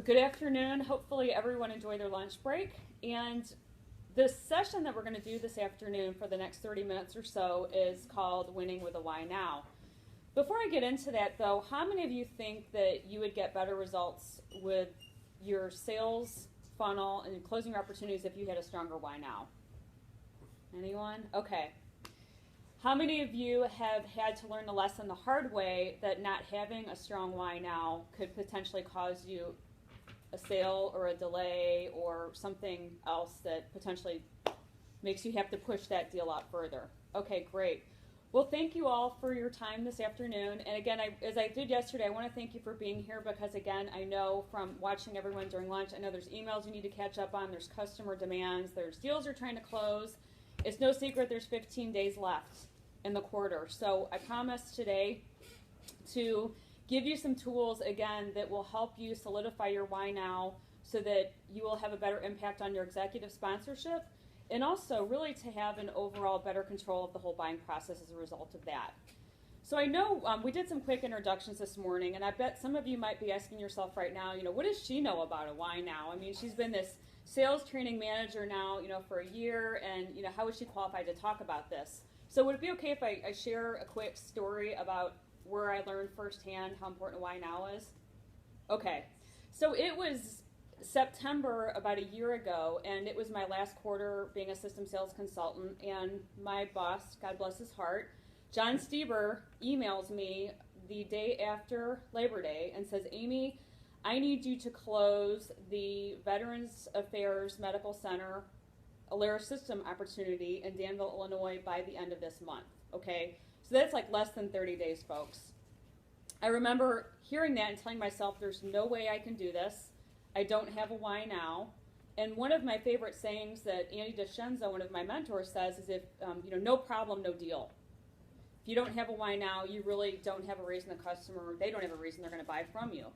So good afternoon. Hopefully everyone enjoyed their lunch break. And the session that we're going to do this afternoon for the next 30 minutes or so is called Winning with a Why Now. Before I get into that though, how many of you think that you would get better results with your sales funnel and closing your opportunities if you had a stronger why now? Anyone? Okay. How many of you have had to learn the lesson the hard way that not having a strong why now could potentially cause you a sale or a delay or something else that potentially makes you have to push that deal out further? Okay, great. Well, thank you all for your time this afternoon. And again, as I did yesterday, I want to thank you for being here because, again, I know from watching everyone during lunch, I know there's emails you need to catch up on, there's customer demands, there's deals you're trying to close. It's no secret there's 15 days left in the quarter. So I promise today to give you some tools, again, that will help you solidify your why now so that you will have a better impact on your executive sponsorship and also really to have an overall better control of the whole buying process as a result of that. So I know we did some quick introductions this morning, and I bet some of you might be asking yourself right now, what does she know about a why now? I mean, she's been this sales training manager now, for a year, and how is she qualified to talk about this? So would it be okay if I share a quick story about where I learned firsthand how important why now is? Okay, so it was September about a year ago, and it was my last quarter being a system sales consultant, and my boss, God bless his heart, John Stieber, emails me the day after Labor Day and says, Amy, I need you to close the Veterans Affairs Medical Center Alaris system opportunity in Danville, Illinois by the end of this month. Okay, so that's like less than 30 days, folks. I remember hearing that and telling myself there's no way I can do this. I don't have a why now. And one of my favorite sayings that Andy DeScenzo, one of my mentors, says is if, no problem, no deal. If you don't have a why now, you really don't have a reason the customer, they don't have a reason they're going to buy from you.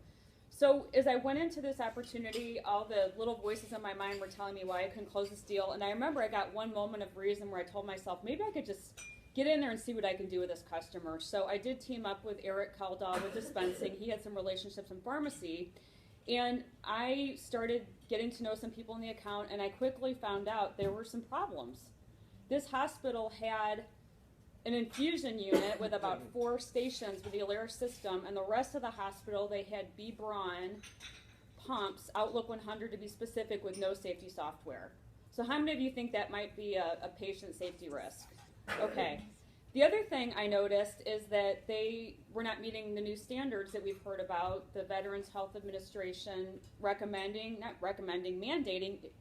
So as I went into this opportunity, all the little voices in my mind were telling me why I couldn't close this deal. And I remember I got one moment of reason where I told myself, maybe I could just get in there and see what I can do with this customer. So I did team up with Eric Kaldal with dispensing. He had some relationships in pharmacy. And I started getting to know some people in the account, and I quickly found out there were some problems. This hospital had an infusion unit with about 4 stations with the Alaris system, and the rest of the hospital, they had B. Braun pumps, Outlook 100 to be specific, with no safety software. So how many of you think that might be a patient safety risk? Okay. The other thing I noticed is that they were not meeting the new standards that we've heard about, the Veterans Health Administration mandating,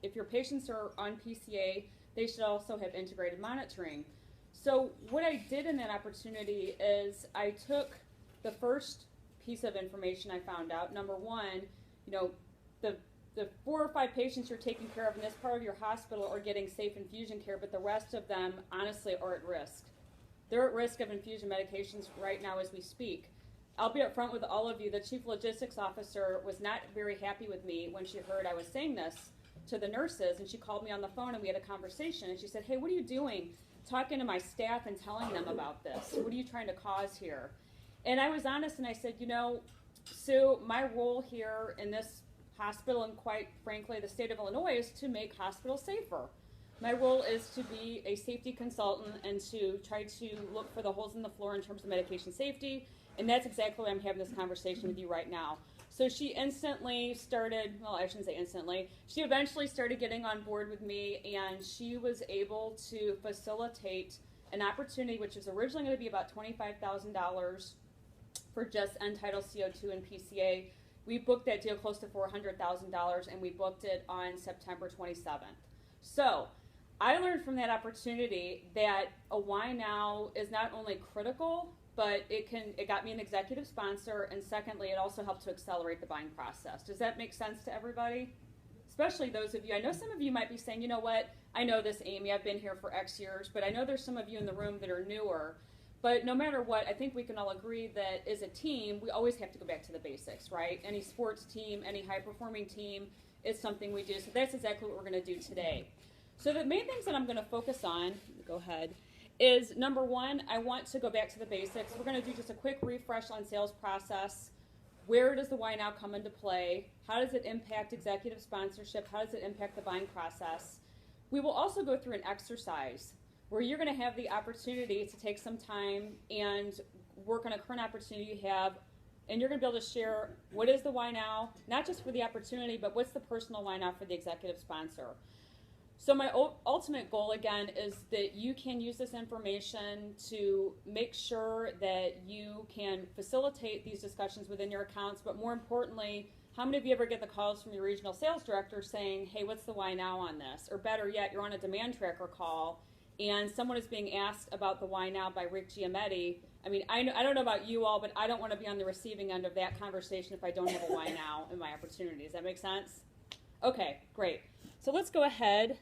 if your patients are on PCA, they should also have integrated monitoring. So what I did in that opportunity is I took the first piece of information I found out. Number one, the 4 or 5 patients you're taking care of in this part of your hospital are getting safe infusion care, but the rest of them honestly are at risk. They're at risk of infusion medications right now as we speak. I'll be up front with all of you. The chief logistics officer was not very happy with me when she heard I was saying this to the nurses, and she called me on the phone and we had a conversation, and she said, hey, what are you doing talking to my staff and telling them about this? What are you trying to cause here? And I was honest and I said, Sue, my role here in this hospital, and quite frankly the state of Illinois, is to make hospitals safer. My role is to be a safety consultant and to try to look for the holes in the floor in terms of medication safety, and that's exactly why I'm having this conversation with you right now. So she instantly started, well, I shouldn't say instantly, she eventually started getting on board with me, and she was able to facilitate an opportunity which was originally going to be about $25,000 for just N-Title CO2 and PCA. We booked that deal close to $400,000, and we booked it on September 27th. So I learned from that opportunity that a why now is not only critical, but it got me an executive sponsor, and secondly, it also helped to accelerate the buying process. Does that make sense to everybody? Especially those of you, I know some of you might be saying, you know what, I know this, Amy, I've been here for X years, but I know there's some of you in the room that are newer. But no matter what, I think we can all agree that as a team, we always have to go back to the basics, right? Any sports team, any high-performing team, is something we do. So that's exactly what we're going to do today. So the main things that I'm going to focus on, go ahead, is number one, I want to go back to the basics. We're going to do just a quick refresh on sales process, where does the why now come into play? How does it impact executive sponsorship? How does it impact the buying process? We will also go through an exercise where you're going to have the opportunity to take some time and work on a current opportunity you have, and you're going to be able to share what is the why now, not just for the opportunity, but what's the personal why now for the executive sponsor. So my ultimate goal, again, is that you can use this information to make sure that you can facilitate these discussions within your accounts, but more importantly, how many of you ever get the calls from your regional sales director saying, hey, what's the why now on this? Or better yet, you're on a demand tracker call, and someone is being asked about the why now by Rick Giametti. I mean, I don't know about you all, but I don't want to be on the receiving end of that conversation if I don't have a why now in my opportunity. Does that make sense? Okay, great. So let's go ahead